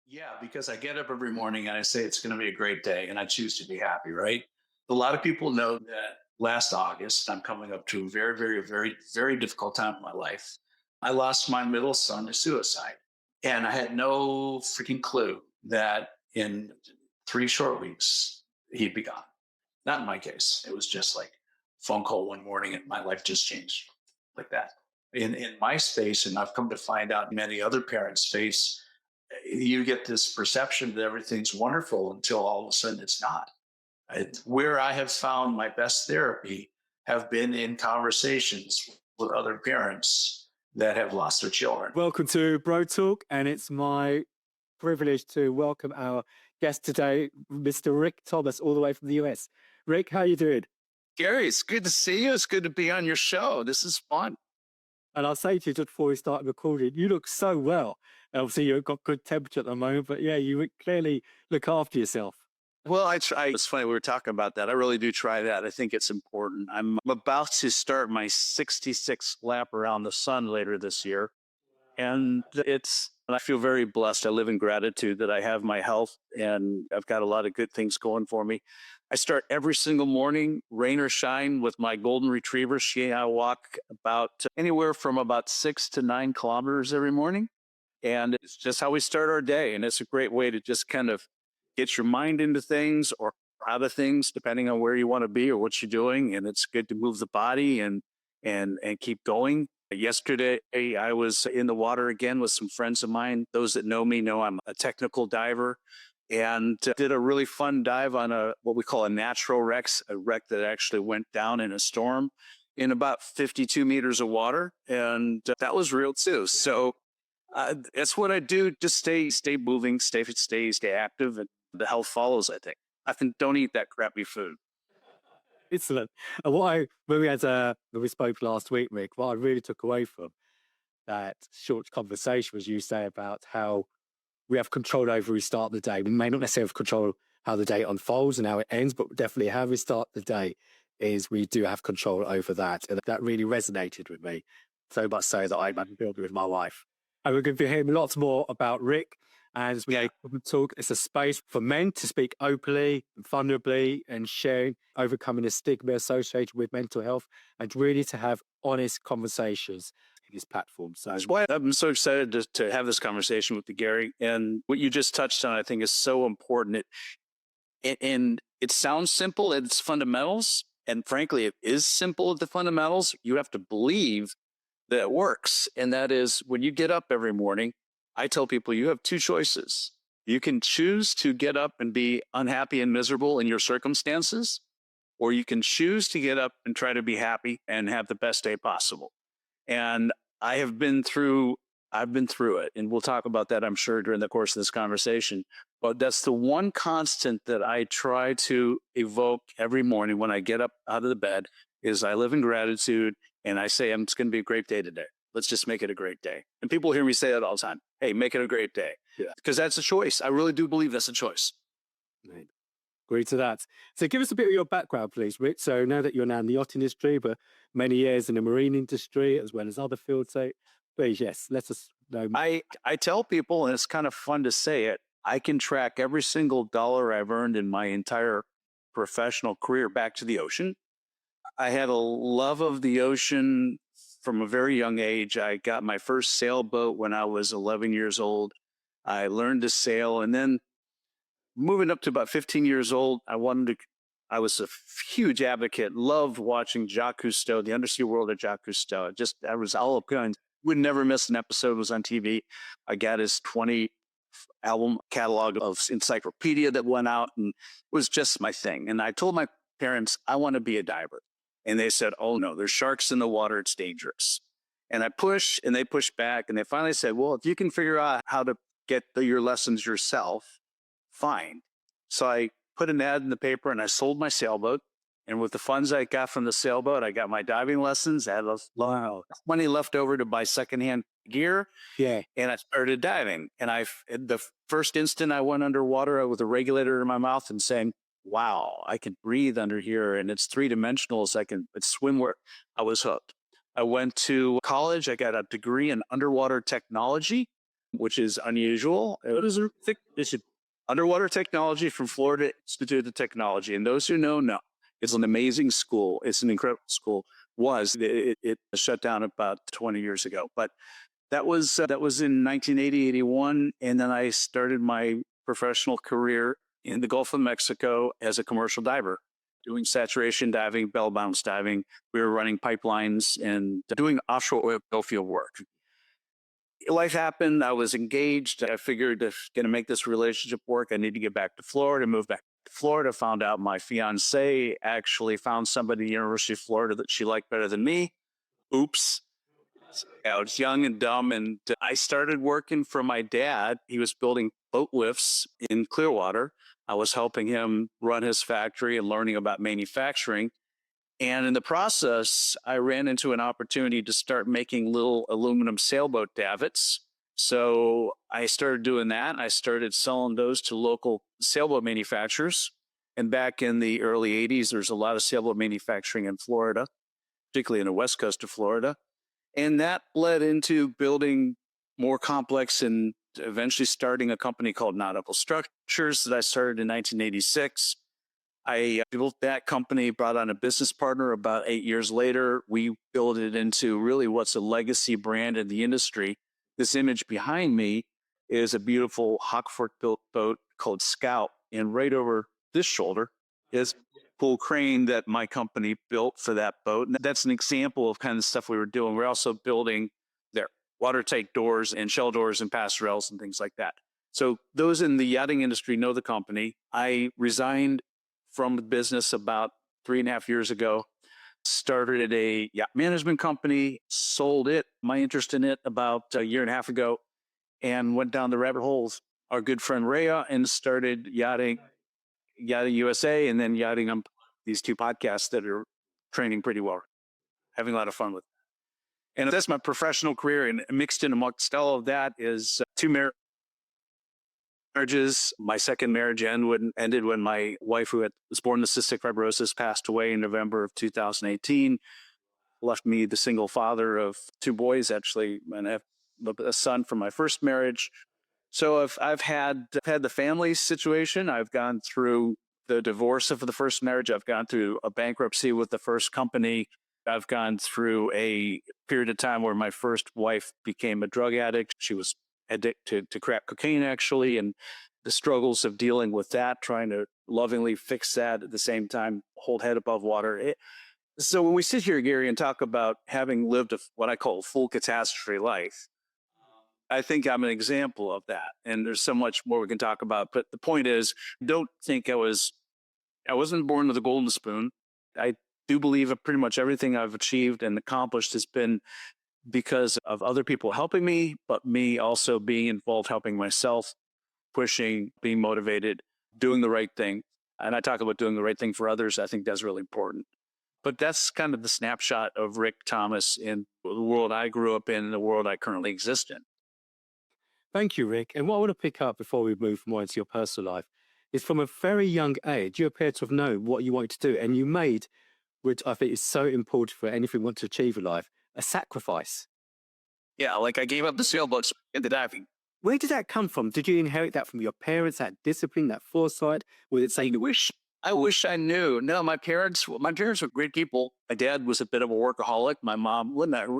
Yeah, because I get up every morning and I say it's going to be a great day and I choose to be happy, right? A lot of people know that last August, I'm coming up to a very, very, very, very difficult time in my life. I lost my middle son to suicide. And I had no freaking clue that in 3 short weeks, he'd be gone. Not in my case. It was just like phone call one morning and my life just changed like that. In my space, and I've come to find out many other parents face, you get this perception that everything's wonderful until all of a sudden it's not. Where I have found my best therapy have been in conversations with other parents that have lost their children. Welcome to Bro Talk, and it's my privilege to welcome our guest today, Mr. Rick Thomas, all the way from the US. Rick, how you doing? Gary, it's good to see you. It's good to be on your show. This is fun. And I'll say to you just before we start recording, you look so well. Obviously, you've got good temperature at the moment, but yeah, you clearly look after yourself. Well, I try. It's funny we were talking about that. I really do try that. I think it's important. I'm about to start my 66th lap around the sun later this year. And I feel very blessed. I live in gratitude that I have my health and I've got a lot of good things going for me. I start every single morning, rain or shine, with my golden retriever. She and I walk about anywhere from about 6 to 9 kilometers every morning. And it's just how we start our day. And it's a great way to just kind of get your mind into things or out of things, depending on where you want to be or what you're doing. And it's good to move the body and keep going. Yesterday, I was in the water again with some friends of mine. Those that know me know I'm a technical diver, and did a really fun dive on what we call a natural wreck, a wreck that actually went down in a storm in about 52 meters of water. And that was real too. So that's what I do. Just stay moving, stay active, and the health follows, I think. Don't eat that crappy food. Excellent. And when we spoke last week, Rick, what I really took away from that short conversation was you say about how we have control over we start the day. We may not necessarily have control how the day unfolds and how it ends, but definitely how we start the day is we do have control over that. And that really resonated with me, so much so that I'm building with my wife. And we're going to be hearing lots more about Rick. And as we talk, it's a space for men to speak openly and vulnerably and sharing, overcoming the stigma associated with mental health, and really to have honest conversations in this platform. So that's why I'm so excited to have this conversation with you, Gary. And what you just touched on, I think, is so important. And it sounds simple at its fundamentals. And frankly, it is simple at the fundamentals. You have to believe that it works. And that is, when you get up every morning, I tell people you have two choices. You can choose to get up and be unhappy and miserable in your circumstances, or you can choose to get up and try to be happy and have the best day possible. And I've been through it. And we'll talk about that, I'm sure, during the course of this conversation. But that's the one constant that I try to evoke every morning when I get up out of the bed is I live in gratitude and I say, it's going to be a great day today. Let's just make it a great day. And people hear me say that all the time. Hey, make it a great day. Yeah. Because that's a choice. I really do believe that's a choice. Right. Agree to that. So give us a bit of your background, please, Rich. So now that you're now in the yacht industry, but many years in the marine industry as well as other fields. So please, yes, let us know. I tell people, and it's kind of fun to say it, I can track every single dollar I've earned in my entire professional career back to the ocean. I had a love of the ocean from a very young age. I got my first sailboat when I was 11 years old. I learned to sail, and then moving up to about 15 years old, I was a huge advocate, loved watching Jacques Cousteau, the undersea world of Jacques Cousteau. I was all up going, would never miss an episode. It was on TV. I got his 20 album catalog of encyclopedia that went out, and it was just my thing. And I told my parents, I want to be a diver. And they said, oh no, there's sharks in the water. It's dangerous. And I pushed and they pushed back. And they finally said, well, if you can figure out how to get your lessons yourself, fine. So I put an ad in the paper and I sold my sailboat. And with the funds I got from the sailboat, I got my diving lessons. I had money left over to buy secondhand gear. Yeah. And I started diving. And the first instant I went underwater with a regulator in my mouth and saying, wow, I can breathe under here and it's three-dimensional. So I can swim where I was hooked. I went to college. I got a degree in underwater technology. which is unusual. It is it's underwater technology from Florida Institute of Technology. And those who know, it's an amazing school. It's an incredible school. It shut down about 20 years ago, but that was in 1980, 81. And then I started my professional career in the Gulf of Mexico as a commercial diver, doing saturation diving, bell bounce diving. We were running pipelines and doing offshore oil field work. Life happened. I was engaged. I figured if I'm going to make this relationship work, I need to get back to Florida, move back to Florida. Found out my fiance actually found somebody at the University of Florida that she liked better than me. Oops. I was young and dumb, and I started working for my dad. He was building boat lifts in Clearwater. I was helping him run his factory and learning about manufacturing. And in the process, I ran into an opportunity to start making little aluminum sailboat davits. So I started doing that. I started selling those to local sailboat manufacturers. And back in the early 80s, there's a lot of sailboat manufacturing in Florida, particularly in the west coast of Florida. And that led into building more complex and eventually starting a company called Nautical Structures that I started in 1986. I built that company, brought on a business partner about 8 years later. We built it into really what's a legacy brand in the industry. This image behind me is a beautiful Hockford built boat called Scout. And right over this shoulder is full crane that my company built for that boat. And that's an example of kind of stuff we were doing. We're also building their watertight doors and shell doors and passerelles and things like that. So those in the yachting industry know the company. I resigned from the business about 3.5 years ago, started a yacht management company, sold it, my interest in it about a year and a half ago, and went down the rabbit holes. Our good friend Rhea and started Yachting USA, and then Yachting on these two podcasts that are training pretty well, having a lot of fun with. And that's my professional career, and mixed in amongst all of that is two marriages. My second marriage ended when my wife, who was born with cystic fibrosis, passed away in November of 2018. Left me the single father of two boys, actually, and I have a son from my first marriage. So I've had the family situation. I've gone through the divorce of the first marriage. I've gone through a bankruptcy with the first company. I've gone through a period of time where my first wife became a drug addict. She was addicted to crack cocaine, actually, and the struggles of dealing with that, trying to lovingly fix that at the same time, hold head above water. So when we sit here, Gary, and talk about having lived what I call a full catastrophe life, I think I'm an example of that. And there's so much more we can talk about. But the point is, don't think I wasn't born with a golden spoon. I do believe that pretty much everything I've achieved and accomplished has been because of other people helping me, but me also being involved, helping myself, pushing, being motivated, doing the right thing. And I talk about doing the right thing for others. I think that's really important. But that's kind of the snapshot of Rick Thomas in the world I grew up in, the world I currently exist in. Thank you, Rick. And what I want to pick up before we move more into your personal life is from a very young age, you appear to have known what you wanted to do. And you made, which I think is so important for anything you want to achieve in life, a sacrifice. Yeah, like I gave up the sailboats into diving. Where did that come from? Did you inherit that from your parents, that discipline, that foresight? Was it saying, I wish I knew. No, my parents were great people. My dad was a bit of a workaholic. My mom,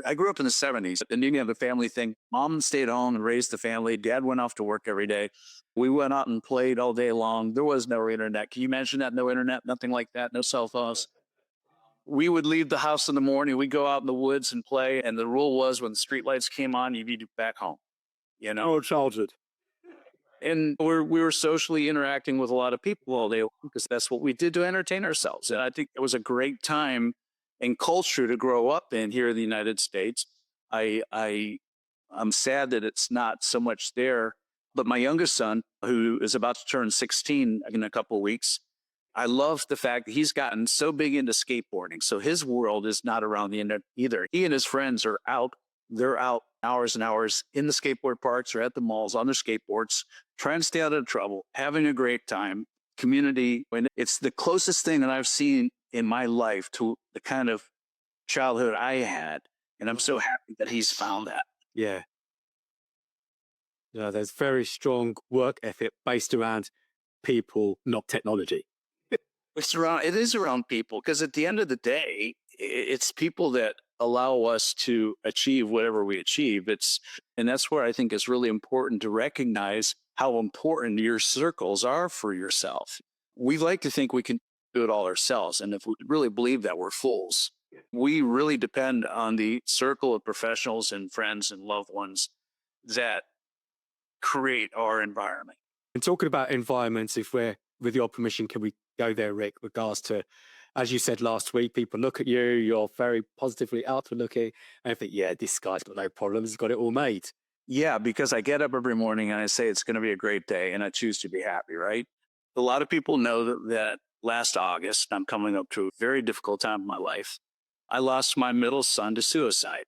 I grew up in the 70s, and you have a family thing. Mom stayed home and raised the family. Dad went off to work every day. We went out and played all day long. There was no internet. Can you imagine that? No internet, nothing like that, no cell phones. We would leave the house in the morning. We'd go out in the woods and play. And the rule was when the streetlights came on, you'd be back home. Oh, childhood. And we were socially interacting with a lot of people all day because that's what we did to entertain ourselves. And I think it was a great time and culture to grow up in here in the United States. I'm sad that it's not so much there. But my youngest son, who is about to turn 16 in a couple of weeks, I love the fact that he's gotten so big into skateboarding. So his world is not around the internet either. He and his friends are out. They're out hours and hours in the skateboard parks or at the malls on their skateboards, trying to stay out of trouble, having a great time, community. And it's the closest thing that I've seen in my life to the kind of childhood I had. And I'm so happy that he's found that. Yeah. There's very strong work ethic based around people, not technology. It is around people because at the end of the day, it's people that allow us to achieve whatever we achieve. And that's where I think it's really important to recognize how important your circles are for yourself. We like to think we can do it all ourselves. And if we really believe that, we're fools. We really depend on the circle of professionals and friends and loved ones that create our environment. And talking about environments, if we're, with your permission, can we go there, Rick, regards to, as you said last week, people look at you, you're very positively outward looking, and I think, yeah, this guy's got no problems, he's got it all made. Yeah, because I get up every morning and I say it's going to be a great day and I choose to be happy, right? A lot of people know that last August, I'm coming up to a very difficult time in my life. I lost my middle son to suicide.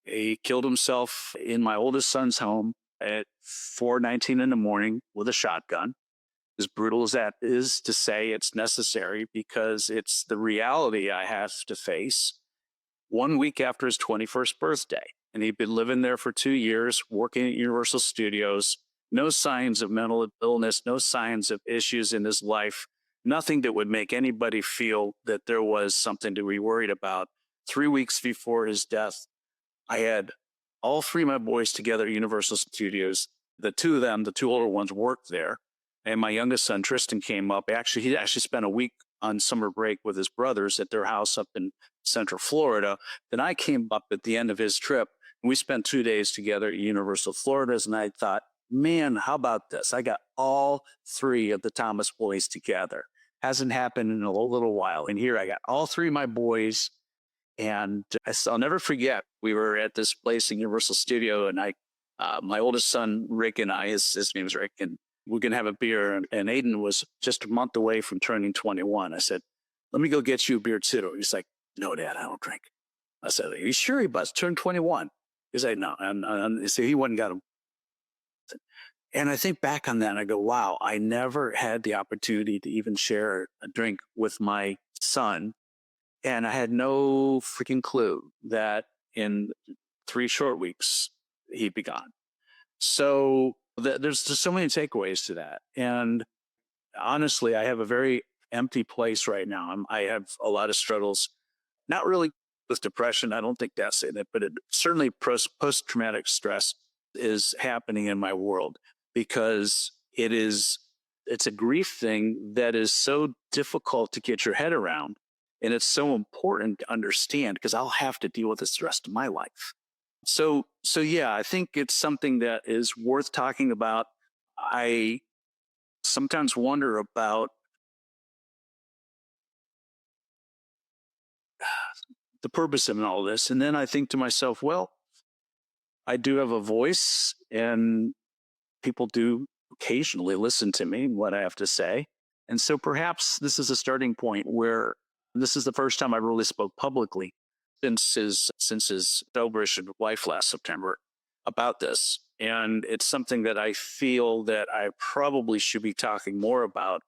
He killed himself in my oldest son's home at 4:19 in the morning with a shotgun. As brutal as that is to say, it's necessary because it's the reality I have to face 1 week after his 21st birthday. And he'd been living there for 2 years, working at Universal Studios, no signs of mental illness, no signs of issues in his life, nothing that would make anybody feel that there was something to be worried about. 3 weeks before his death, I had all three of my boys together at Universal Studios. The two of them, the two older ones, worked there. And my youngest son, Tristan, came up. He actually spent a week on summer break with his brothers at their house up in Central Florida. Then I came up at the end of his trip, and we spent 2 days together at Universal Florida. And I thought, man, how about this? I got all three of the Thomas boys together. Hasn't happened in a little while. And here I got all three of my boys. And I'll never forget, we were at this place in Universal Studio, and my oldest son, Rick, and his name is Rick, and we're going to have a beer. And Aidan was just a month away from turning 21. I said, let me go get you a beer too. He's like, no, Dad, I don't drink. I said, are you sure? He must turn 21. He said, no. And so he wouldn't got him. And I think back on that and I go, wow, I never had the opportunity to even share a drink with my son. And I had no freaking clue that in 3 short weeks, he'd be gone. So there's just so many takeaways to that. And honestly, I have a very empty place right now. I have a lot of struggles, not really with depression. I don't think that's in it, but certainly post-traumatic stress is happening in my world because it's a grief thing that is so difficult to get your head around. And it's so important to understand because I'll have to deal with this the rest of my life. So yeah, I think it's something that is worth talking about. I sometimes wonder about the purpose of all this. And then I think to myself, well, I do have a voice and people do occasionally listen to me, what I have to say. And so perhaps this is a starting point where this is the first time I really spoke publicly since his celebration of life last September about this. And it's something that I feel that I probably should be talking more about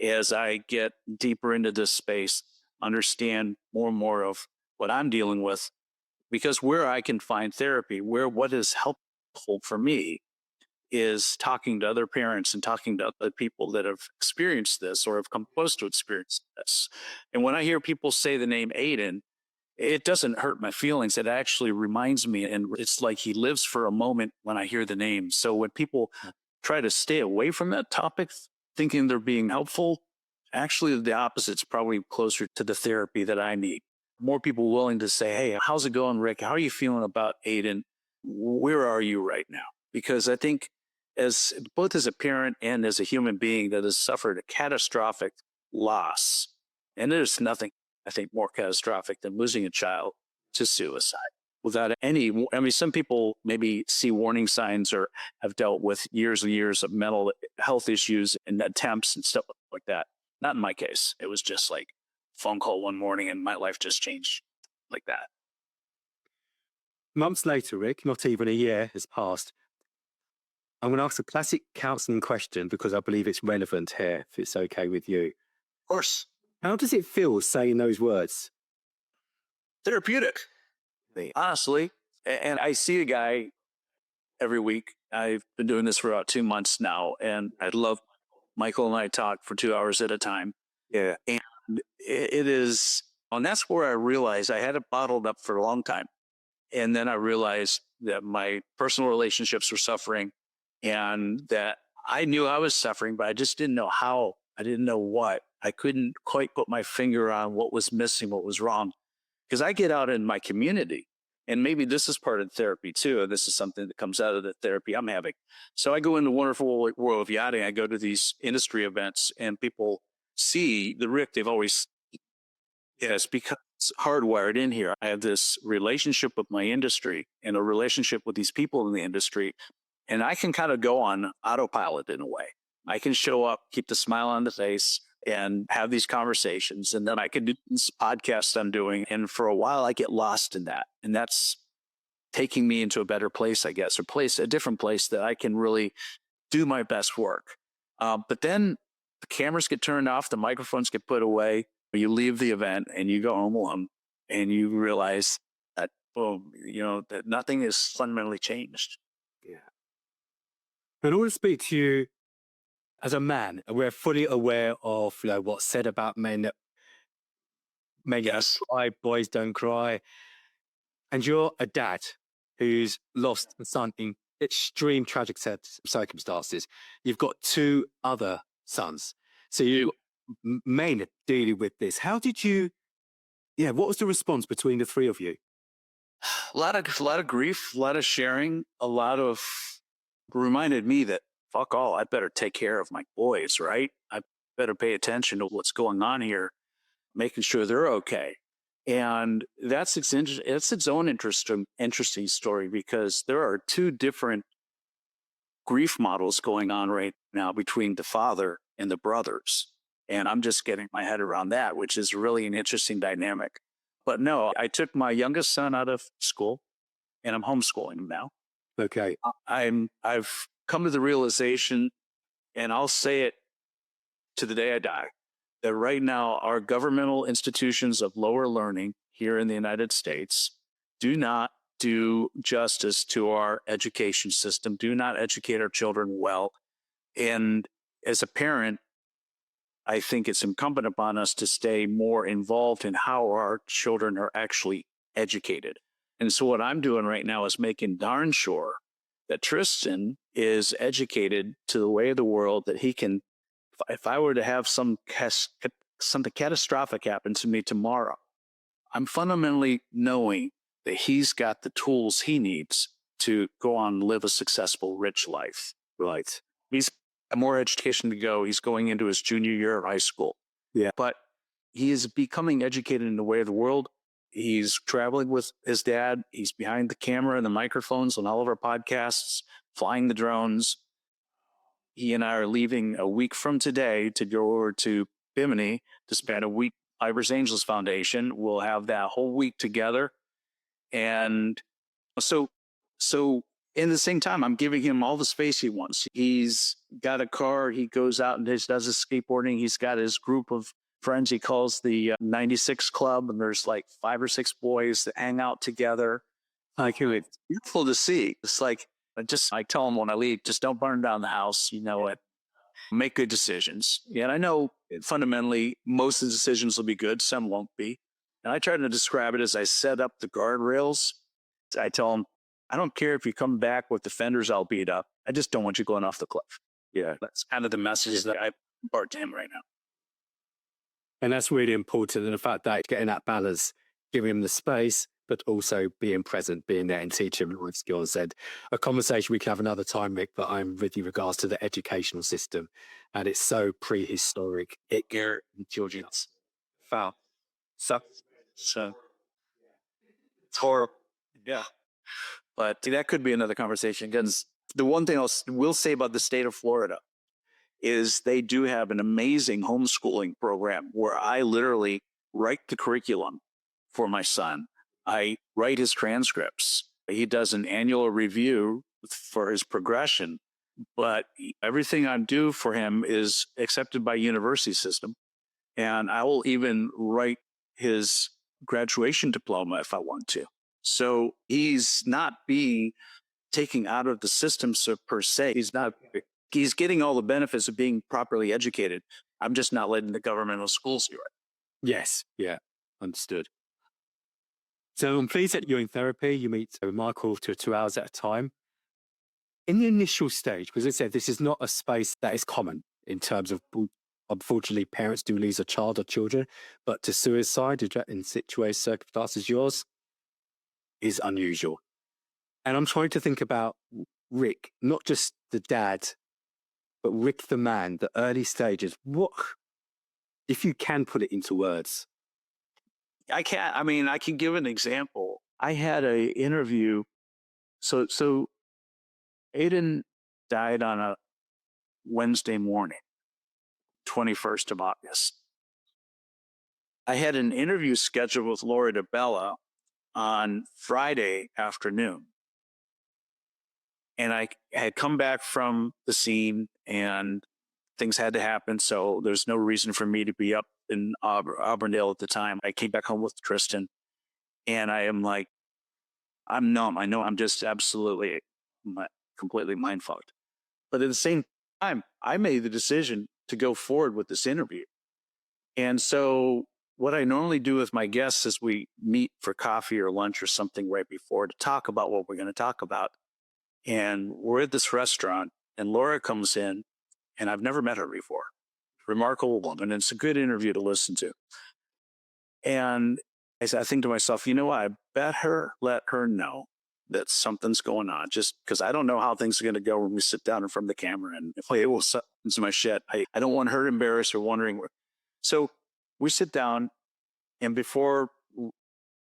as I get deeper into this space, understand more and more of what I'm dealing with, because where I can find therapy, what is helpful for me is talking to other parents and talking to other people that have experienced this or have come close to experience this. And when I hear people say the name Aidan, it doesn't hurt my feelings. It actually reminds me, and it's like he lives for a moment when I hear the name. So when people try to stay away from that topic, thinking they're being helpful, actually the opposite's probably closer to the therapy that I need. More people willing to say, hey, how's it going, Rick? How are you feeling about Aidan? Where are you right now? Because I think as both as a parent and as a human being that has suffered a catastrophic loss, and there's nothing, I think, more catastrophic than losing a child to suicide without any, I mean, some people maybe see warning signs or have dealt with years and years of mental health issues and attempts and stuff like that. Not in my case. It was just like a phone call one morning and my life just changed like that. Months later, Rick, not even a year has passed. I'm going to ask a classic counseling question because I believe it's relevant here, if it's okay with you. Of course. How does it feel saying those words? Therapeutic. Honestly, and I see a guy every week I've been doing this for about 2 months now, and I love Michael and I talk for 2 hours at a time. Yeah. And it is, and that's where I realized I had it bottled up for a long time. And then I realized that my personal relationships were suffering and that I knew I was suffering, but I just didn't know how. I didn't know what. I couldn't quite put my finger on what was missing, what was wrong. Because I get out in my community, and maybe this is part of therapy too. And this is something that comes out of the therapy I'm having. So I go in the wonderful world of yachting. I go to these industry events, and people see the Rick they've always. Yes, because it's hardwired in here. I have this relationship with my industry and a relationship with these people in the industry, and I can kind of go on autopilot in a way. I can show up, keep the smile on the face, and have these conversations. And then I can do this podcast I'm doing. And for a while, I get lost in that. And that's taking me into a better place, I guess, or a different place that I can really do my best work. But then the cameras get turned off, the microphones get put away. You leave the event and you go home alone, and you realize that, boom, that nothing is fundamentally changed. Yeah. And I want to speak to you as a man. We're fully aware of what's said about men that men Yes. don't cry, boys don't cry. And you're a dad who's lost a son in extreme tragic circumstances. You've got two other sons. So you men dealing with this. How did you, what was the response between the three of you? A lot of grief, a lot of sharing, a lot of reminded me that fuck all, I better take care of my boys, right? I better pay attention to what's going on here, making sure they're okay. And that's its own interesting story, because there are two different grief models going on right now between the father and the brothers. And I'm just getting my head around that, which is really an interesting dynamic. But no, I took my youngest son out of school and I'm homeschooling him now. Okay. I've come to the realization, and I'll say it to the day I die, that right now our governmental institutions of lower learning here in the United States do not do justice to our education system, do not educate our children well. And as a parent, I think it's incumbent upon us to stay more involved in how our children are actually educated. And so what I'm doing right now is making darn sure that Tristan is educated to the way of the world that he can, if I were to have something catastrophic happen to me tomorrow, I'm fundamentally knowing that he's got the tools he needs to go on and live a successful, rich life. Right. He's got more education to go. He's going into his junior year of high school. Yeah. But he is becoming educated in the way of the world. He's traveling with his dad. He's behind the camera and the microphones on all of our podcasts, flying the drones. He and I are leaving a week from today to go over to Bimini to spend a week. Ivers Angels Foundation. We'll have that whole week together. And so in the same time, I'm giving him all the space he wants. He's got a car. He goes out and does his skateboarding. He's got his group of friends he calls the 96 Club. And there's like 5 or 6 boys that hang out together. It's beautiful to see. It's like, I tell them when I leave, just don't burn down the house. You know it. Make good decisions. And I know fundamentally most of the decisions will be good. Some won't be. And I try to describe it as I set up the guardrails. I tell them, I don't care if you come back with the fenders all beat up. I just don't want you going off the cliff. Yeah, that's kind of the message that I impart to him right now. And that's really important. And the fact that getting that balance, giving him the space, but also being present, being there and teaching him life skills. And a conversation we can have another time, Mick, but I'm with you regards to the educational system. And it's so prehistoric. Ignorant intelligence. Foul. So it's horrible. Yeah. But that could be another conversation, because the one thing I will say about the state of Florida is they do have an amazing homeschooling program where I literally write the curriculum for my son. I write his transcripts. He does an annual review for his progression, but everything I do for him is accepted by university system. And I will even write his graduation diploma if I want to. So he's not being taking out of the system so per se. He's getting all the benefits of being properly educated. I'm just not letting the governmental schools do it. Yes. Yeah. Understood. So I'm pleased that you're in therapy. You meet Michael to 2 hours at a time. In the initial stage, because as I said, this is not a space that is common in terms of, unfortunately, parents do lose a child or children, but to suicide in situations, circumstances yours is unusual. And I'm trying to think about Rick, not just the dad, but Rick the man, the early stages. What, if you can put it into words? I can't. I mean, I can give an example. I had a interview. So Aidan died on a Wednesday morning, 21st of August. I had an interview scheduled with Laura DeBella on Friday afternoon. And I had come back from the scene and things had to happen. So there's no reason for me to be up in Auburndale at the time. I came back home with Tristan and I am like, I'm numb. I know I'm just absolutely completely mind fucked. But at the same time, I made the decision to go forward with this interview. And so what I normally do with my guests is we meet for coffee or lunch or something right before to talk about what we're going to talk about. And we're at this restaurant and Laura comes in and I've never met her before. Remarkable woman. And it's a good interview to listen to. And I think to myself, you know what? I better let her know that something's going on just because I don't know how things are going to go when we sit down in front of the camera and play it will into my shit. I don't want her embarrassed or wondering. So we sit down and before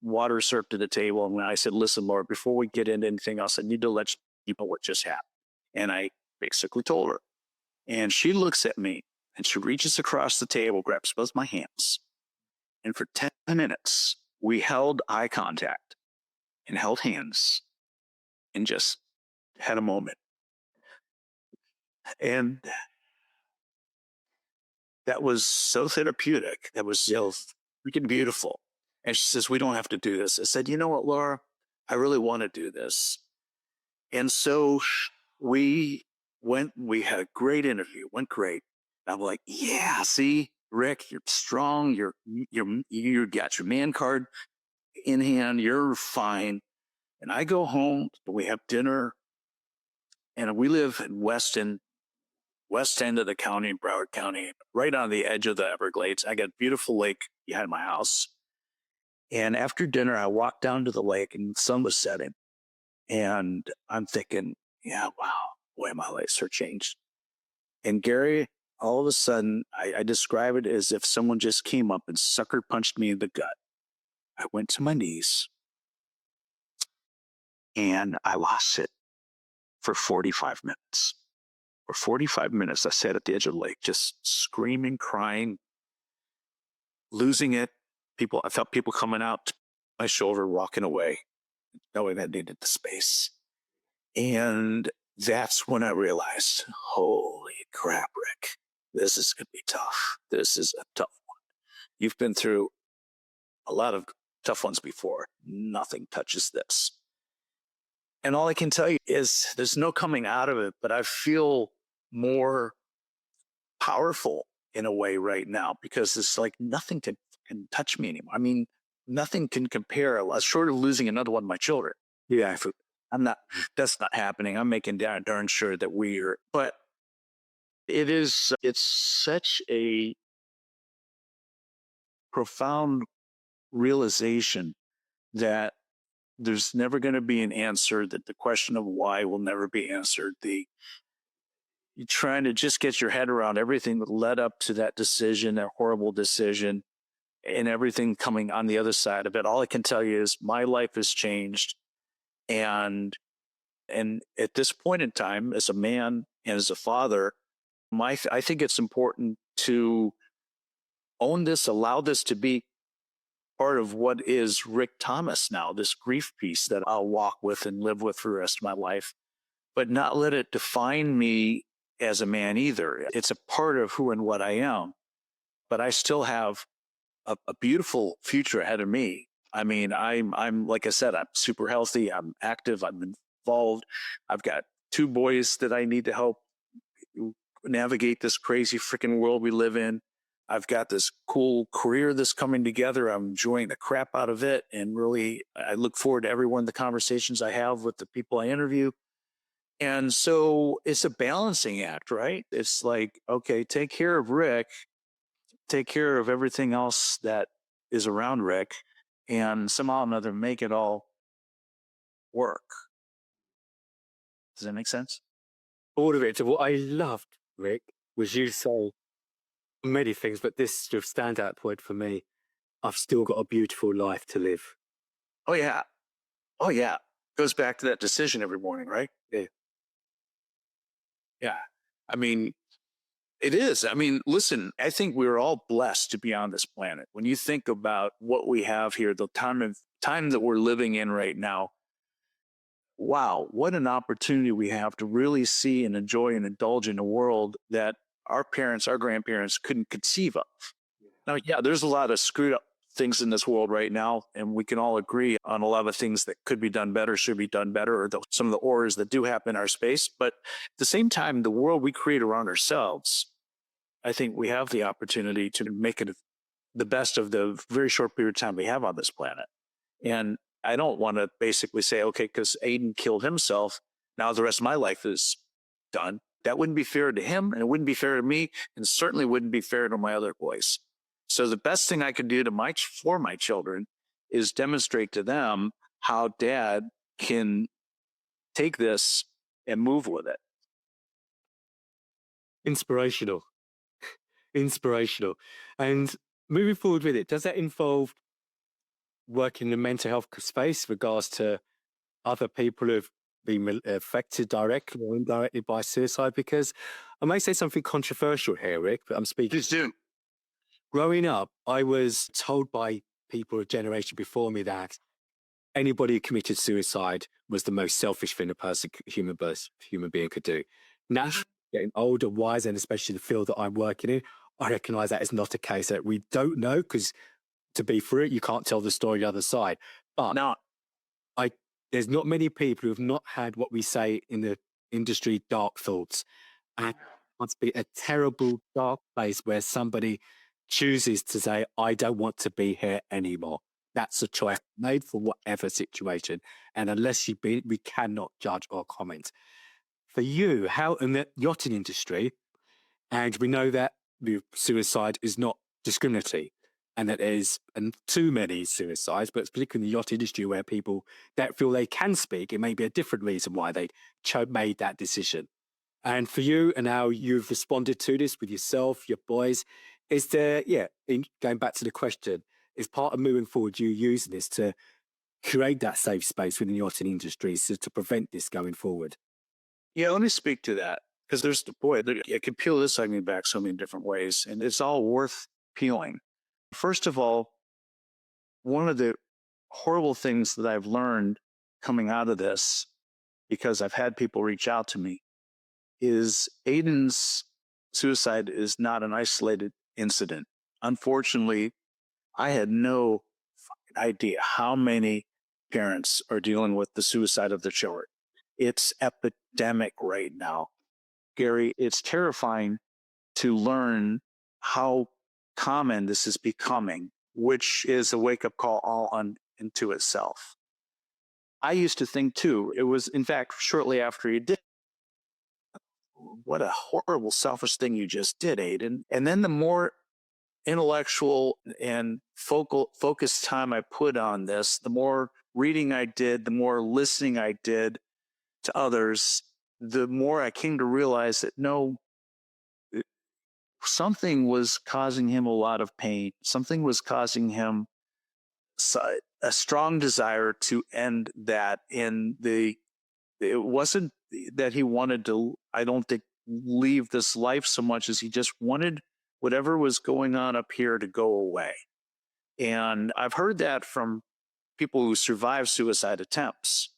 water served to the table, and when I said, listen, Laura, before we get into anything else, I need to let you know what just happened. And I basically told her. And she looks at me and she reaches across the table, grabs both my hands. And for 10 minutes, we held eye contact and held hands and just had a moment. And that was so therapeutic. That was so freaking beautiful. And she says, we don't have to do this. I said, you know what, Laura? I really want to do this. And so we had a great interview, went great. I'm like, yeah, see, Rick, you're strong. You got your man card in hand. You're fine. And I go home, we have dinner, and we live in west end of the county, Broward County, right on the edge of the Everglades. I got a beautiful lake behind my house. And after dinner, I walked down to the lake and the sun was setting. And I'm thinking, yeah, wow, boy, my life sure changed. And Gary, all of a sudden, I describe it as if someone just came up and sucker punched me in the gut. I went to my knees and I lost it for 45 minutes. For 45 minutes, I sat at the edge of the lake, just screaming, crying, losing it. I felt people coming out my shoulder, walking away, knowing I needed the space. And that's when I realized, holy crap, Rick, this is going to be tough. This is a tough one. You've been through a lot of tough ones before. Nothing touches this. And all I can tell you is there's no coming out of it, but I feel more powerful in a way right now because it's like nothing can touch me anymore. I mean, nothing can compare, short of losing another one of my children. Yeah, that's not happening. I'm making darn sure that but it's such a profound realization that there's never going to be an answer, that the question of why will never be answered. You're trying to just get your head around everything that led up to that decision, that horrible decision, and everything coming on the other side of it. All I can tell you is my life has changed. And at this point in time, as a man and as a father, I think it's important to own this, allow this to be part of what is Rick Thomas now, this grief piece that I'll walk with and live with for the rest of my life, but not let it define me as a man either. It's a part of who and what I am, but I still have a beautiful future ahead of me. I mean, I'm like I said, I'm super healthy. I'm active. I'm involved. I've got 2 boys that I need to help navigate this crazy freaking world we live in. I've got this cool career that's coming together. I'm enjoying the crap out of it. And really, I look forward to every one of the conversations I have with the people I interview. And so it's a balancing act, right? It's like, okay, take care of Rick, take care of everything else that is around Rick, and somehow or another make it all work. Does that make sense? All of it. So what I loved, Rick, was you say many things, but this sort of standout point for me, I've still got a beautiful life to live. Oh, yeah. Oh, yeah. Goes back to that decision every morning, right? Yeah. Yeah. I mean, it is. I mean, listen, I think we're all blessed to be on this planet. When you think about what we have here, the time that we're living in right now, wow, what an opportunity we have to really see and enjoy and indulge in a world that our parents, our grandparents couldn't conceive of. Now, yeah, there's a lot of screwed up things in this world right now, and we can all agree on a lot of things that could be done better, should be done better, or some of the horrors that do happen in our space. But at the same time, the world we create around ourselves, I think we have the opportunity to make it the best of the very short period of time we have on this planet. And I don't want to basically say, okay, because Aidan killed himself, now the rest of my life is done. That wouldn't be fair to him, and it wouldn't be fair to me, and certainly wouldn't be fair to my other boys. So the best thing I could do for my children is demonstrate to them how dad can take this and move with it. Inspirational. Inspirational. And moving forward with it, does that involve working in the mental health space with regards to other people who've been affected directly or indirectly by suicide? Because I may say something controversial here, Rick, but I'm speaking. Please do. Growing up, I was told by people a generation before me that anybody who committed suicide was the most selfish thing human being could do. Now, getting older, wiser, and especially the field that I'm working in, I recognise that is not a case, that we don't know, because to be through it, you can't tell the story the other side. But Now, there's not many people who have not had what we say in the industry dark thoughts. And it must be a terrible dark place where somebody chooses to say, I don't want to be here anymore. That's a choice made for whatever situation. And unless you've been, we cannot judge or comment. For you, how in the yachting industry, and we know that suicide is not discriminatory, and that there's too many suicides, but particularly in the yacht industry where people don't feel they can speak, it may be a different reason why they made that decision. And for you, and how you've responded to this with yourself, your boys, is there, going back to the question, is part of moving forward you using this to create that safe space within the yachting industry to prevent this going forward? Yeah, let me speak to that, because I could peel this onion back so many different ways, and it's all worth peeling. First of all, one of the horrible things that I've learned coming out of this, because I've had people reach out to me, is Aidan's suicide is not an isolated incident. Unfortunately, I had no idea how many parents are dealing with the suicide of their children. It's epidemic right now. Gary, it's terrifying to learn how common this is becoming, which is a wake-up call into itself. I used to think too, it was in fact shortly after he did, what a horrible selfish thing you just did, Aidan. And then the more intellectual and focused time I put on this, the more reading I did, the more listening I did to others, the more I came to realize that no, something was causing him a lot of pain. Something was causing him a strong desire to end that. It wasn't that he wanted to, I don't think, leave this life so much as he just wanted whatever was going on up here to go away. And I've heard that from people who survive suicide attempts.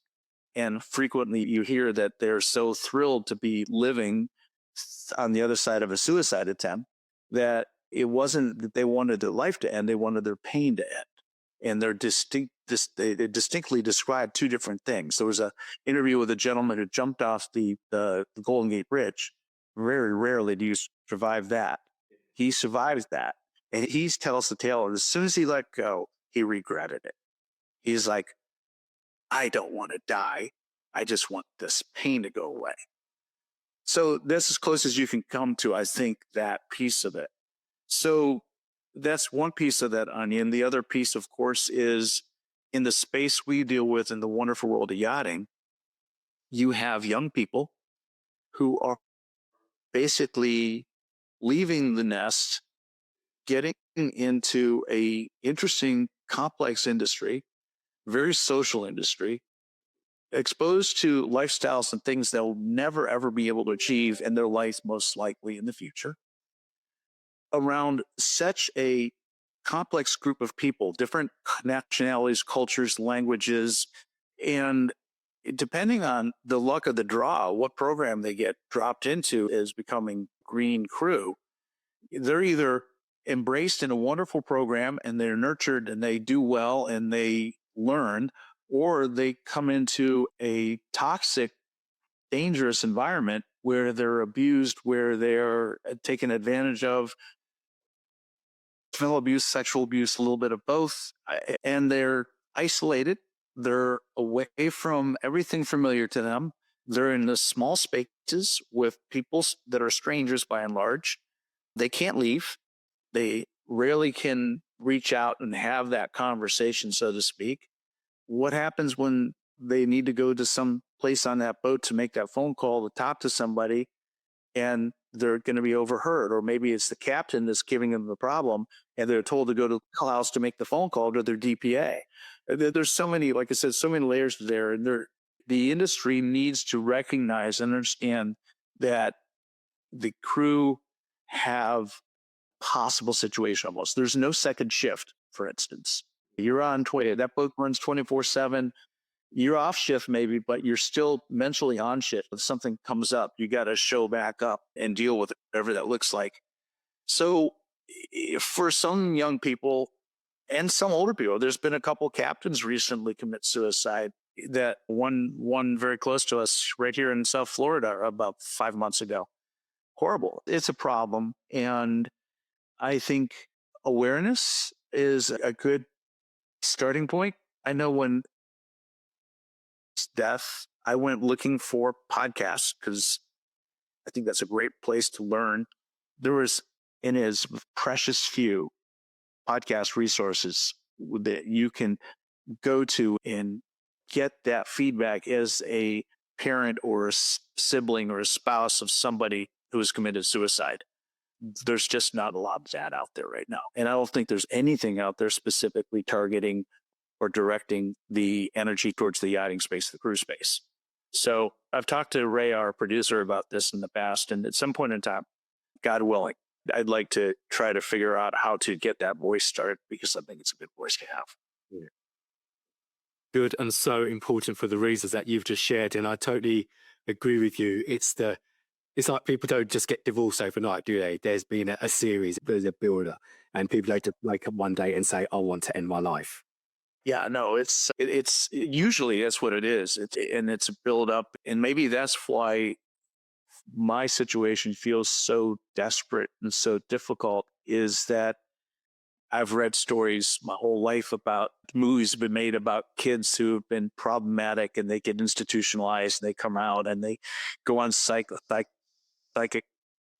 And frequently you hear that they're so thrilled to be living on the other side of a suicide attempt that it wasn't that they wanted their life to end, they wanted their pain to end. And they're distinct they distinctly described two different things. There was a interview with a gentleman who jumped off the Golden Gate Bridge. Very rarely do you survive that. He survives that. And he tells the tale. And as soon as he let go, he regretted it. He's like, I don't want to die. I just want this pain to go away. So that's as close as you can come to, I think, that piece of it. So that's one piece of that onion. The other piece, of course, is in the space we deal with in the wonderful world of yachting, you have young people who are basically leaving the nest, getting into a interesting, complex industry, very social industry, exposed to lifestyles and things they'll never, ever be able to achieve in their life, most likely in the future, around such a complex group of people, different nationalities, cultures, languages, and depending on the luck of the draw, what program they get dropped into is becoming green crew. They're either embraced in a wonderful program and they're nurtured and they do well and they learn, or they come into a toxic, dangerous environment where they're abused, where they're taken advantage of, physical abuse, sexual abuse, a little bit of both, and they're isolated. They're away from everything familiar to them. They're in the small spaces with people that are strangers by and large. They can't leave. They rarely can reach out and have that conversation, so to speak. What happens when they need to go to some place on that boat to make that phone call to talk to somebody and they're going to be overheard? Or maybe it's the captain that's giving them the problem and they're told to go to the house to make the phone call to their DPA. There's so many, like I said, so many layers there. And the industry needs to recognize and understand that the crew have possible situation almost. There's no second shift, for instance. You're on 20, that boat runs 24/7. You're off shift maybe, but you're still mentally on shift. If something comes up, you got to show back up and deal with it, whatever that looks like. So for some young people and some older people, there's been a couple captains recently commit suicide. That one very close to us right here in South Florida about 5 months ago. Horrible. It's a problem. And I think awareness is a good starting point. I know when death, I went looking for podcasts because I think that's a great place to learn. There was in his precious few podcast resources that you can go to and get that feedback as a parent or a sibling or a spouse of somebody who has committed suicide. There's just not a lot of that out there right now. And I don't think there's anything out there specifically targeting or directing the energy towards the yachting space, the cruise space. So I've talked to Ray, our producer, about this in the past. And at some point in time, God willing, I'd like to try to figure out how to get that voice started because I think it's a good voice to have. Yeah. Good and so important for the reasons that you've just shared. And I totally agree with you. It's like people don't just get divorced overnight, do they? There's been a series, there's a builder, and people don't just wake up one day and say, I want to end my life. Yeah, no, it's usually that's what it is. And it's a build up. And maybe that's why my situation feels so desperate and so difficult is that I've read stories my whole life about movies have been made about kids who have been problematic and they get institutionalized and they come out and they go on psychic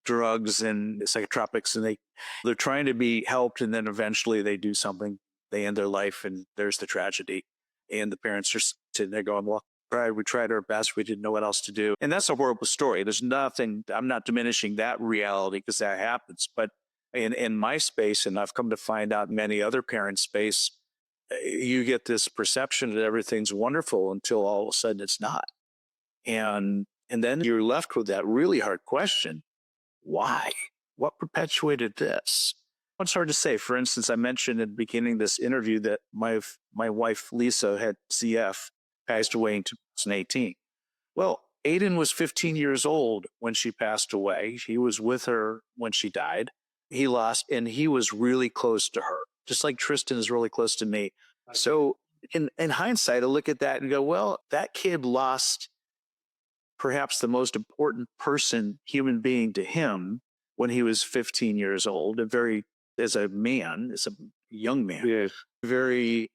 drugs and psychotropics and they're trying to be helped and then eventually they do something, they end their life and there's the tragedy. And the parents are sitting there going, well, we tried our best. We didn't know what else to do. And that's a horrible story. There's nothing, I'm not diminishing that reality because that happens. But in my space, and I've come to find out many other parents' space, you get this perception that everything's wonderful until all of a sudden it's not. And then you're left with that really hard question. Why? What perpetuated this? It's hard to say. For instance, I mentioned at the beginning of this interview that my wife, Lisa, had CF, passed away in 2018. Well, Aidan was 15 years old when she passed away. He was with her when she died. And he was really close to her, just like Tristan is really close to me. So in hindsight, I look at that and go, well, that kid lost perhaps the most important person, human being to him when he was 15 years old, as a man, as a young man, Yeah. very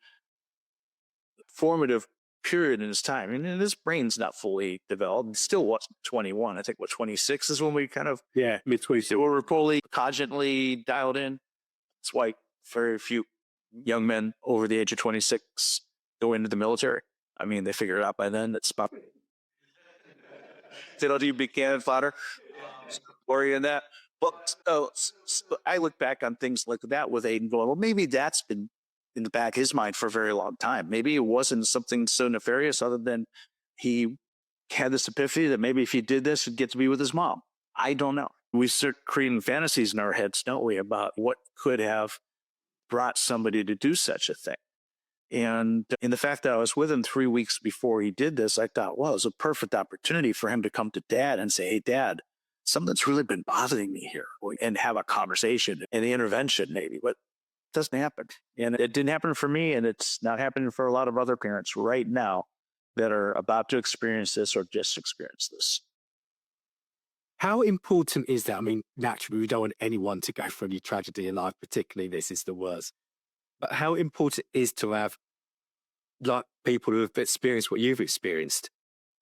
formative period in his time. And his brain's not fully developed. He still wasn't 21. I think, 26 is when we kind of Yeah. Mid 20s. were fully cogently dialed in. That's why very few young men over the age of 26 go into the military. I mean, they figure it out by then. It's about they don't do big cannon fodder. Worry in that. But I look back on things like that with Aidan going, well, maybe that's been in the back of his mind for a very long time. Maybe it wasn't something so nefarious other than he had this epiphany that maybe if he did this, he'd get to be with his mom. I don't know. We start creating fantasies in our heads, don't we, about what could have brought somebody to do such a thing. And in the fact that I was with him 3 weeks before he did this, I thought, well, it was a perfect opportunity for him to come to dad and say, hey, dad, something's really been bothering me here, and have a conversation and the intervention maybe, but it doesn't happen. And it didn't happen for me, and it's not happening for a lot of other parents right now that are about to experience this or just experience this. How important is that? I mean, naturally, we don't want anyone to go through any tragedy in life, particularly this is the worst. But how important is to have like people who have experienced what you've experienced?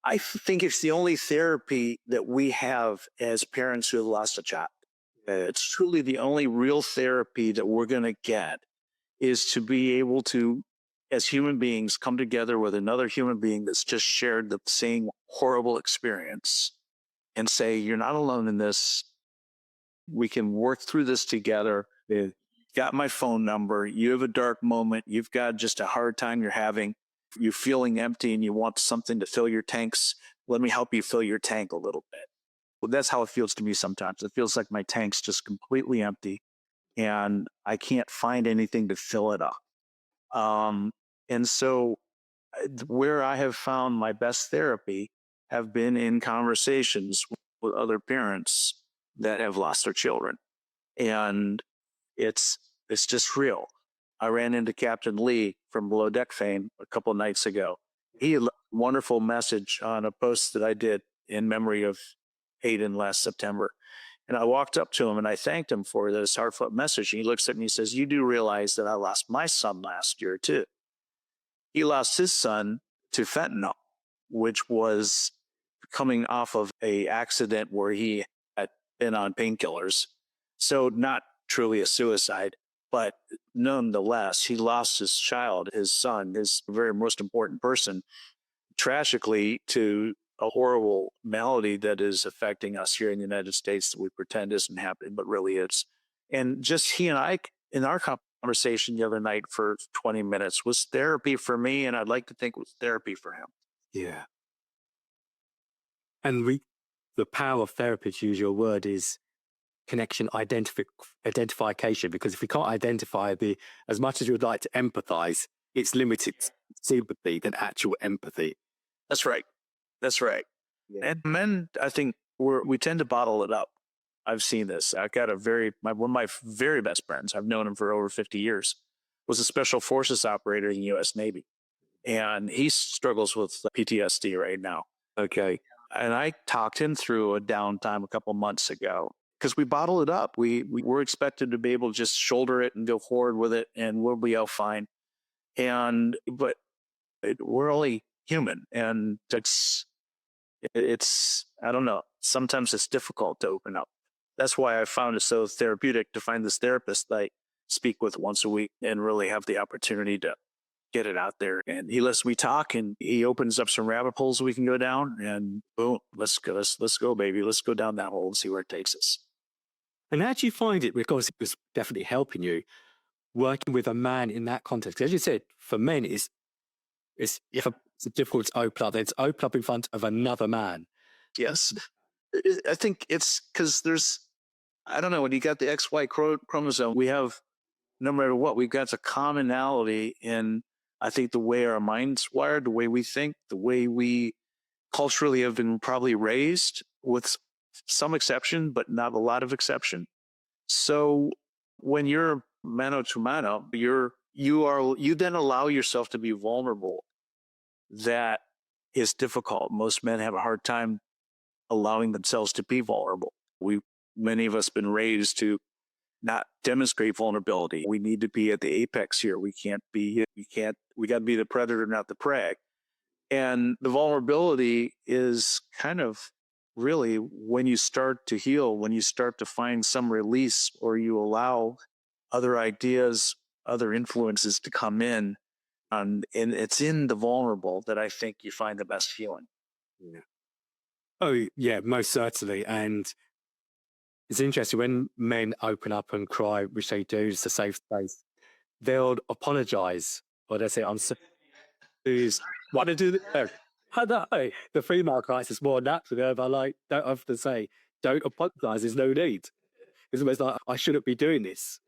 I think it's the only therapy that we have as parents who have lost a child. It's truly the only real therapy that we're going to get is to be able to, as human beings, come together with another human being that's just shared the same horrible experience and say, you're not alone in this. We can work through this together. You've got my phone number. You have a dark moment. You've got just a hard time you're having. You're feeling empty and you want something to fill your tanks. Let me help you fill your tank a little bit. Well, that's how it feels to me sometimes. It feels like my tank's just completely empty and I can't find anything to fill it up. And so where I have found my best therapy have been in conversations with other parents that have lost their children. And it's just real. I ran into Captain Lee from Below Deck fame a couple of nights ago. He left a wonderful message on a post that I did in memory of Aidan last September. And I walked up to him and I thanked him for this heartfelt message. And he looks at me and he says, you do realize that I lost my son last year too. He lost his son to fentanyl, which was coming off of a accident where he had been on painkillers. So not truly a suicide, but nonetheless, he lost his child, his son, his very most important person, tragically to a horrible malady that is affecting us here in the United States that we pretend isn't happening, but really is. And just he and I, in our conversation the other night for 20 minutes, was therapy for me, and I'd like to think it was therapy for him. Yeah. And the power of therapy, to use your word, is connection identification, because if we can't identify as much as we would like to empathize, it's limited sympathy than actual empathy. That's right. That's right. Yeah. And men, I think we tend to bottle it up. I've seen this. I've got one of my very best friends, I've known him for over 50 years, was a special forces operator in the U.S. Navy. And he struggles with PTSD right now. Okay. And I talked him through a downtime a couple months ago because we bottle it up. We were expected to be able to just shoulder it and go forward with it and we'll be all fine. But we're only human, and it's I don't know. Sometimes it's difficult to open up. That's why I found it so therapeutic to find this therapist that I speak with once a week and really have the opportunity to get it out there. And he lets me talk, and he opens up some rabbit holes we can go down, and boom, let's go, baby. Let's go down that hole and see where it takes us. And how do you find it? Because it was definitely helping you working with a man in that context. As you said, for men, it's difficult to open up. It's open up in front of another man. Yes. I think it's because I don't know, when you got the XY chromosome, we have, no matter what, we've got a commonality in, I think, the way our mind's wired, the way we think, the way we culturally have been probably raised, with some exception, but not a lot of exception. So when you're mano to mano, you're you then allow yourself to be vulnerable. That is difficult. Most men have a hard time allowing themselves to be vulnerable. Many of us been raised to not demonstrate vulnerability. We need to be at the apex here. We got to be the predator, not the prey. And the vulnerability is kind of really when you start to heal, when you start to find some release, or you allow other ideas, other influences to come in. And it's in the vulnerable that I think you find the best healing. Yeah. Oh, yeah, most certainly. And it's interesting when men open up and cry, which they do, it's a safe space, they'll apologize or they say, I'm so confused. Why did I do this? I know. The female cries is more natural, but like, don't often say, don't apologize, there's no need. It's almost like, I shouldn't be doing this.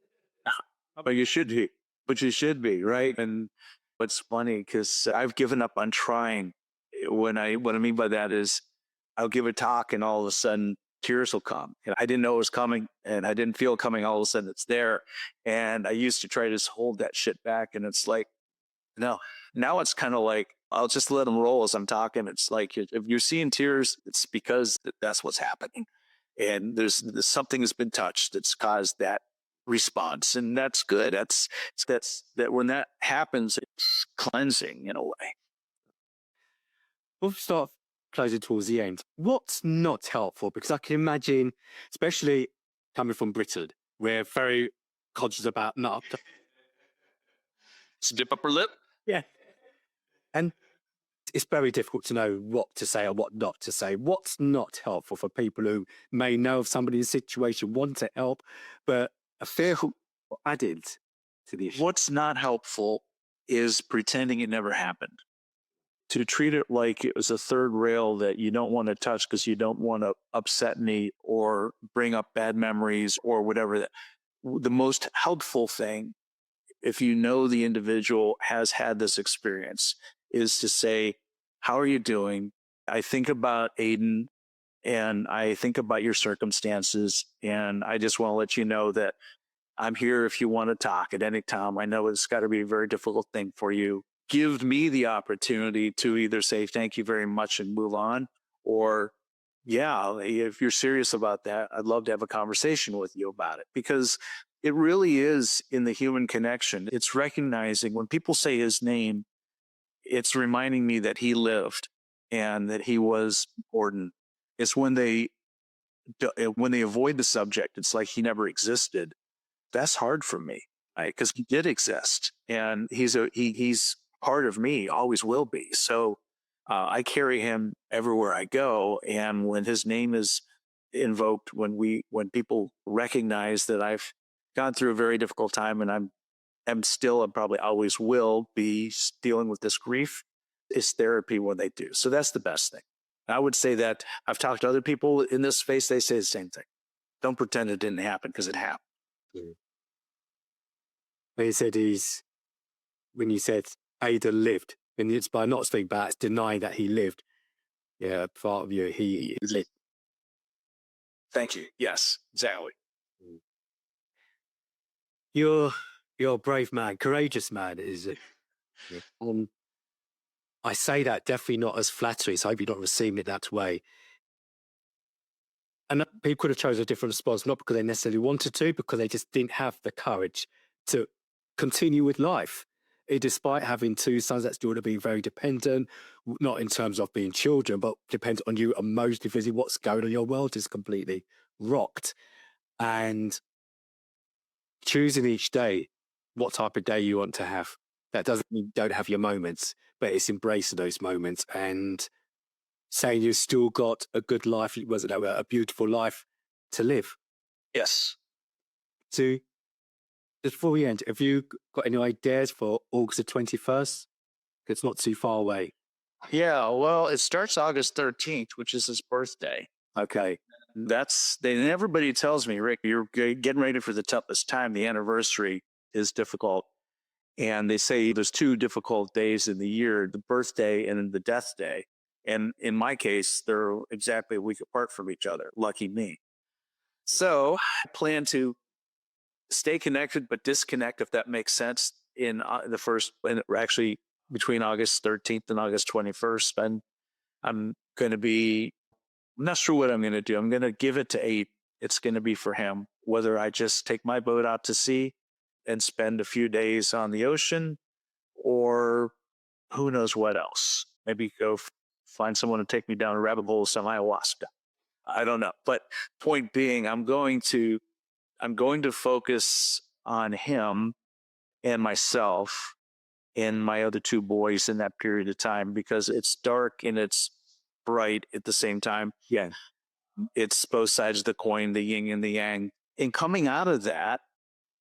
But you should be. But you should be, right? And what's funny, because I've given up on trying. What I mean by that is I'll give a talk and all of a sudden tears will come. And I didn't know it was coming and I didn't feel it coming. All of a sudden it's there. And I used to try to just hold that shit back. And it's like, no, now it's kind of like, I'll just let them roll as I'm talking. It's like, if you're seeing tears, it's because that's what's happening. And there's something has been touched that's caused that response. And that's good. That's that when that happens, it's cleansing in a way. We'll start closing towards the end. What's not helpful? Because I can imagine, especially coming from Britain, we're very conscious about not. Dip upper lip. Yeah. And it's very difficult to know what to say or what not to say. What's not helpful for people who may know of somebody in a situation, want to help, but a fear added to the issue? What's not helpful is pretending it never happened. To treat it like it was a third rail that you don't want to touch because you don't want to upset me or bring up bad memories or whatever. The most helpful thing, if you know the individual has had this experience, is to say, how are you doing? I think about Aidan and I think about your circumstances. And I just want to let you know that I'm here if you want to talk at any time. I know it's got to be a very difficult thing for you. Give me the opportunity to either say thank you very much and move on, or yeah, if you're serious about that, I'd love to have a conversation with you about it, because it really is in the human connection. It's recognizing when people say his name, it's reminding me that he lived and that he was important. It's when they avoid the subject, it's like he never existed. That's hard for me, right? Because he did exist, and he's part of me, always will be. So I carry him everywhere I go, and when his name is invoked, when people recognize that I've gone through a very difficult time, and I'm still and probably always will be dealing with this grief, it's therapy when they do. So that's the best thing. I would say that I've talked to other people in this space, they say the same thing. Don't pretend it didn't happen, because it happened. He said when you said Aidan lived, and it's by not speaking about, it's denying that he lived. Yeah, part of you, he lived. Thank you. Yes, exactly. You're a brave man, courageous man, is it? Yeah. I say that definitely not as flattery, so I hope you're not receiving it that way. And people could have chosen a different response, not because they necessarily wanted to, because they just didn't have the courage to continue with life. Despite having two sons, that's still to be very dependent, not in terms of being children, but depends on you emotionally, physically. What's going on in your world is completely rocked. And choosing each day what type of day you want to have. That doesn't mean you don't have your moments, but it's embracing those moments and saying you've still got a good life, a beautiful life to live. Yes. So, just before we end, have you got any ideas for August the 21st? It's not too far away. Yeah, well, it starts August 13th, which is his birthday. Okay. Everybody tells me, Rick, you're getting ready for the toughest time. The anniversary is difficult. And they say there's two difficult days in the year, the birthday and then the death day. And in my case, they're exactly a week apart from each other. Lucky me. So I plan to stay connected, but disconnect, if that makes sense. in the first, and actually between August 13th and August 21st. And I'm going to be, I'm not sure what I'm going to do. I'm going to give it to Aidan. It's going to be for him, whether I just take my boat out to sea and spend a few days on the ocean, or who knows what else. Maybe go find someone to take me down a rabbit hole, some ayahuasca. I don't know. But point being, I'm going to focus on him and myself and my other two boys in that period of time, because it's dark and it's bright at the same time. Yeah. It's both sides of the coin, the yin and the yang. And coming out of that,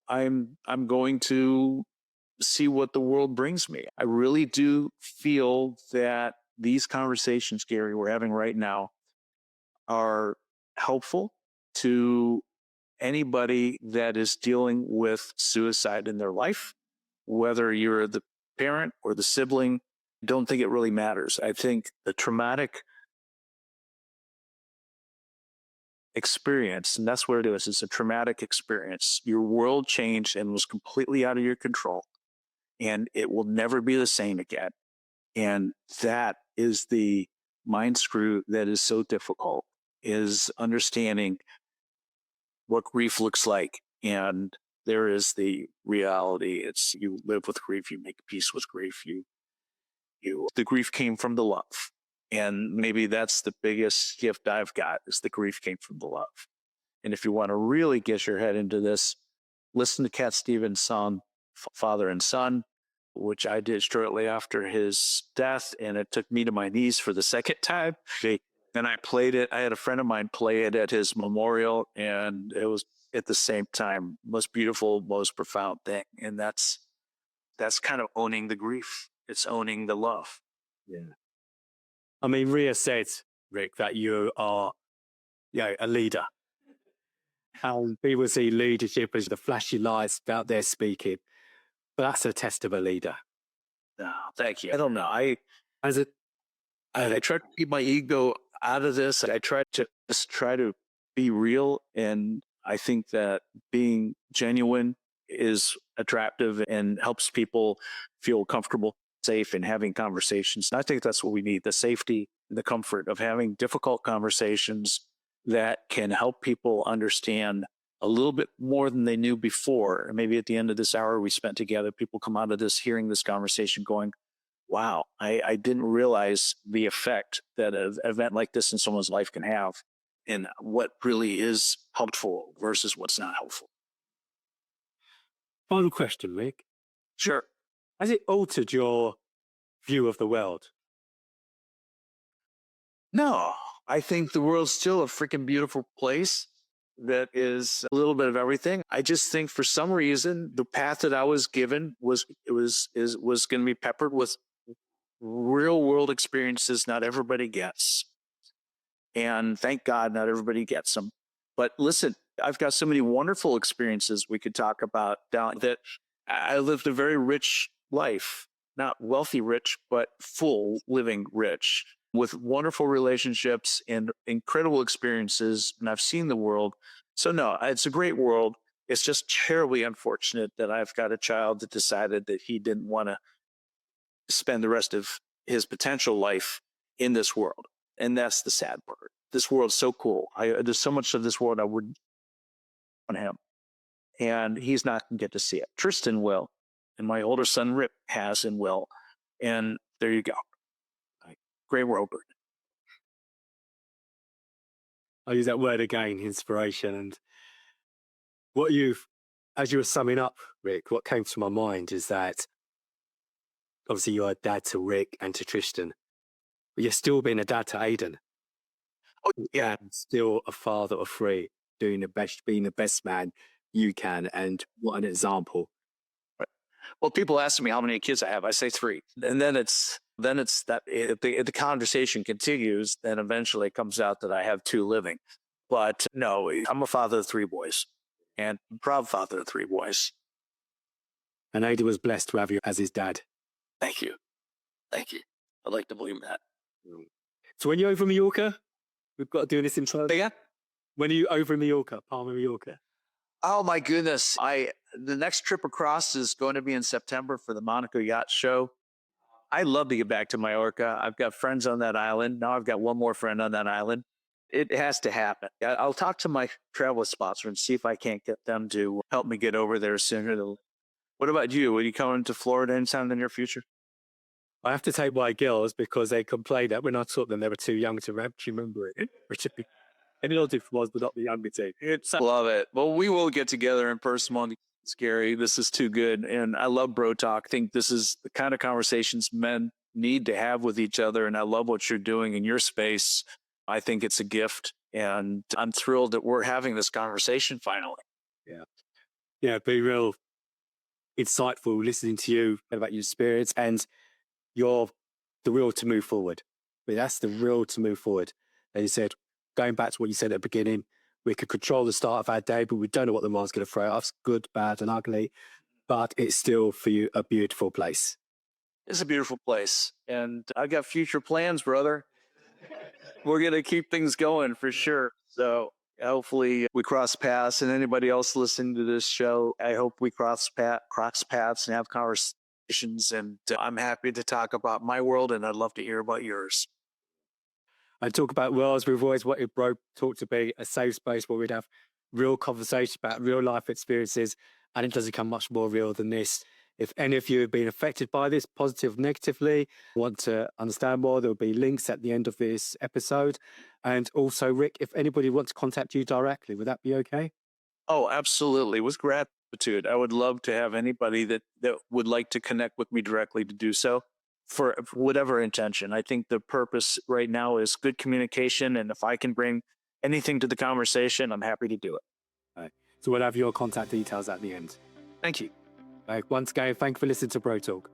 I'm going to see what the world brings me. I really do feel that these conversations, Gary, we're having right now are helpful to anybody that is dealing with suicide in their life, whether you're the parent or the sibling. I don't think it really matters. I think the traumatic experience, and that's what it is. It's a traumatic experience. Your world changed and was completely out of your control, and it will never be the same again. And that is the mind screw that is so difficult, is understanding what grief looks like. And there is the reality. It's, you live with grief, you make peace with grief. The grief came from the love. And maybe that's the biggest gift I've got, is the grief came from the love. And if you want to really get your head into this, listen to Cat Stevens' song, Father and Son, which I did shortly after his death. And it took me to my knees for the second time. And I played it. I had a friend of mine play it at his memorial, and it was at the same time most beautiful, most profound thing. And that's kind of owning the grief. It's owning the love. Yeah. I mean, Ria said, Rick, that you are, a leader. How people see leadership as the flashy lights out there speaking, but that's a test of a leader. No, thank you. I don't know. I As try to keep my ego out of this. I try to be real. And I think that being genuine is attractive and helps people feel comfortable, safe, and having conversations. And I think that's what we need, the safety, the comfort of having difficult conversations that can help people understand a little bit more than they knew before. And maybe at the end of this hour we spent together, people come out of this hearing this conversation going, wow, I didn't realize the effect that an event like this in someone's life can have, and what really is helpful versus what's not helpful. final question, Rick. Sure. Has it altered your view of the world? No, I think the world's still a freaking beautiful place that is a little bit of everything. I just think for some reason the path that I was given was going to be peppered with real world experiences not everybody gets. And thank God not everybody gets them. But listen, I've got so many wonderful experiences we could talk about down that I lived a very rich life, not wealthy rich, but full living rich, with wonderful relationships and incredible experiences. And I've seen the world. So no, it's a great world. It's just terribly unfortunate that I've got a child that decided that he didn't want to spend the rest of his potential life in this world. And that's the sad part. This world's so cool. There's so much of this world I would want him. And he's not going to get to see it. Tristan will. And my older son, Rip, has and will. And there you go. Great world. I'll use that word again, inspiration. And as you were summing up, Rick, what came to my mind is that obviously you're a dad to Rick and to Tristan, but you're still being a dad to Aidan. Oh, yeah. And still a father of three, being the best man you can. And what an example. Right. Well, people ask me how many kids I have. I say 3. And then it's that if the conversation continues, then eventually it comes out that I have 2 living. But no, I'm a father of 3 boys, and I'm a proud father of 3 boys. And Aidan was blessed to have you as his dad. Thank you. Thank you. I'd like to believe that. So when you're over Mallorca, we've got to do this intro. Yeah. When are you over in Mallorca, Palma, Mallorca? Oh my goodness. the next trip across is going to be in September for the Monaco Yacht Show. I love to get back to Mallorca. I've got friends on that island. Now I've got one more friend on that island. It has to happen. I'll talk to my travel sponsor and see if I can't get them to help me get over there sooner. What about you? Are you coming to Florida anytime in the near future? I have to take my girls because they complained that when I taught them they were too young to remember it. And it all was, but not the younger team. Love it. Well, we will get together in person one day. It's Gary. This is too good. And I love Bro Talk. I think this is the kind of conversations men need to have with each other. And I love what you're doing in your space. I think it's a gift. And I'm thrilled that we're having this conversation finally. Yeah. Yeah, be real insightful listening to you about your experience and you're the will to move forward. But that's the will to move forward. And you said, going back to what you said at the beginning, we could control the start of our day, but we don't know what the mind's going to throw at us, good, bad, and ugly. But it's still for you a beautiful place. It's a beautiful place. And I got future plans, brother. We're going to keep things going for sure. So hopefully we cross paths, and anybody else listening to this show, I hope we cross paths and have conversations. And I'm happy to talk about my world, and I'd love to hear about yours. And talk about worlds, we've always wanted Bro Talk to be a safe space where we'd have real conversation about real life experiences, and it doesn't come much more real than this. If any of you have been affected by this, positive or negatively, want to understand more, there'll be links at the end of this episode. And also, Rick, if anybody wants to contact you directly, would that be okay? Oh, absolutely. With gratitude. I would love to have anybody that would like to connect with me directly to do so for whatever intention. I think the purpose right now is good communication. And if I can bring anything to the conversation, I'm happy to do it. Right. So we'll have your contact details at the end. Thank you. Once again, thank you for listening to Bro Talk.